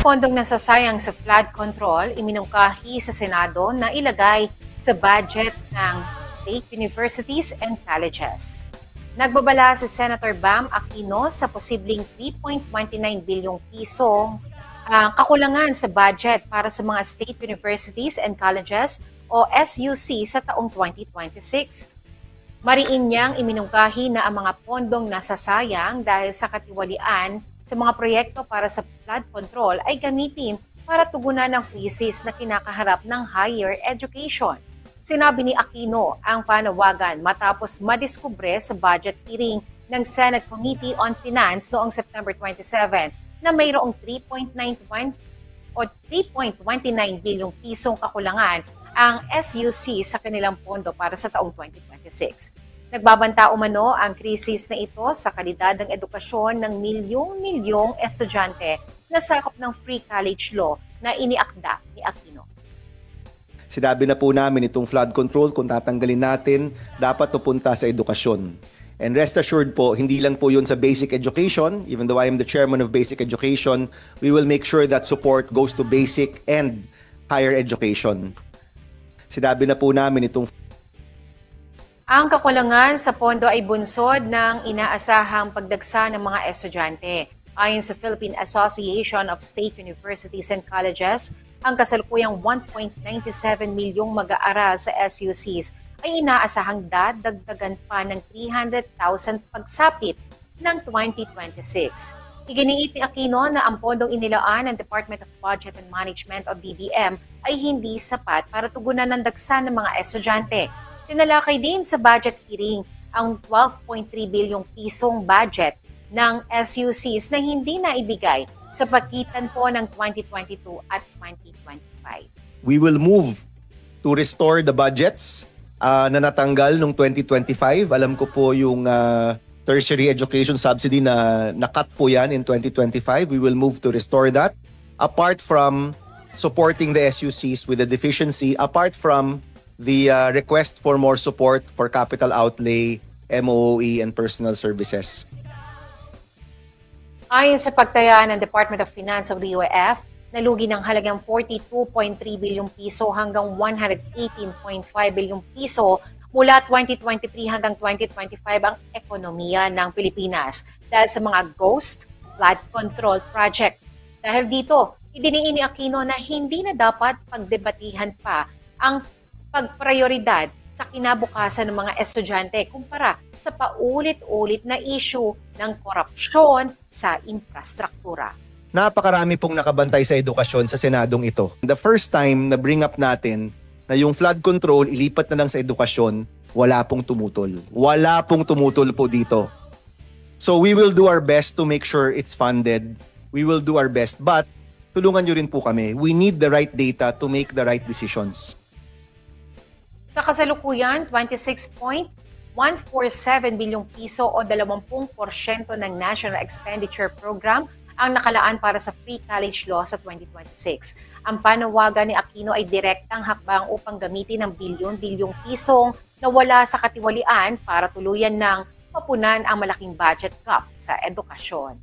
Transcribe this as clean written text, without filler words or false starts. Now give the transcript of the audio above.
pondong nasasayang sa flood control iminungkahi sa Senado na ilagay sa budget ng state universities and colleges. Nagbabala si Senator Bam Aquino sa posibleng 3.29 bilyong piso kakulangan sa budget para sa mga state universities and colleges o SUC sa taong 2026. Mariin niyang iminungkahi na ang mga pondong nasasayang dahil sa katiwalian sa mga proyekto para sa flood control ay gamitin para tugunan ng krisis na kinakaharap ng higher education. Sinabi ni Aquino ang panawagan matapos madiskubre sa budget hearing ng Senate Committee on Finance noong September 27 na mayroong 3.91 o 3.29 bilyong pisong kakulangan ang SUC sa kanilang pondo para sa taong 2026. Nagbabanta umano ang krisis na ito sa kalidad ng edukasyon ng milyong-milyong estudyante na sakop ng Free College Law na iniakda ni Aquino. Sinabi na po namin itong flood control, kung tatanggalin natin, dapat pupunta sa edukasyon. And rest assured po, hindi lang po yun sa basic education. Even though I am the chairman of basic education, we will make sure that support goes to basic and higher education. Sinabi na po namin itong ang kakulangan sa pondo ay bunsod ng inaasahang pagdagsa ng mga estudyante. Ayon sa Philippine Association of State Universities and Colleges, ang kasalukuyang 1.97 milyong mag-aaral sa SUCs ay inaasahang dadagdagan pa ng 300,000 pagsapit ng 2026. Iginiit ni Aquino na ang pondong inilaan ng Department of Budget and Management o DBM ay hindi sapat para tugunan ng dagsa ng mga estudyante. Tinalakay din sa budget hearing ang 12.3 bilyong pisong budget ng SUCs na hindi naibigay sa pagitan po ng 2022 at 2025. We will move to restore the budgets na natanggal noong 2025. Alam ko po yung tertiary education subsidy na nakat po yan in 2025. We will move to restore that. Apart from supporting the SUCs with the deficiency, apart from the request for more support for capital outlay, MOE, and personal services. Ayon sa pagtaya ng Department of Finance of the UAF, nalugi ng halagang 42.3 bilyong piso hanggang 118.5 bilyong piso mula 2023 hanggang 2025 ang ekonomiya ng Pilipinas dahil sa mga ghost flood control project. Dahil dito, idiniin ni Aquino na hindi na dapat pagdebatihan pa ang pagprioridad sa kinabukasan ng mga estudyante kumpara sa paulit-ulit na issue ng korupsyon sa infrastruktura. Napakarami pong nakabantay sa edukasyon sa Senadong ito. The first time na bring up natin na yung flood control ilipat na lang sa edukasyon, wala pong tumutol. Wala pong tumutol po dito. So we will do our best to make sure it's funded. We will do our best. But tulungan nyo rin po kami. We need the right data to make the right decisions. Sa kasalukuyan, 26.147 bilyong piso o 20% ng National Expenditure Program ang nakalaan para sa Free College Law sa 2026. Ang panawagan ni Aquino ay direktang hakbang upang gamitin ang bilyon-bilyong pisong na wala sa katiwalian para tuluyan ng mapunan ang malaking budget gap sa edukasyon.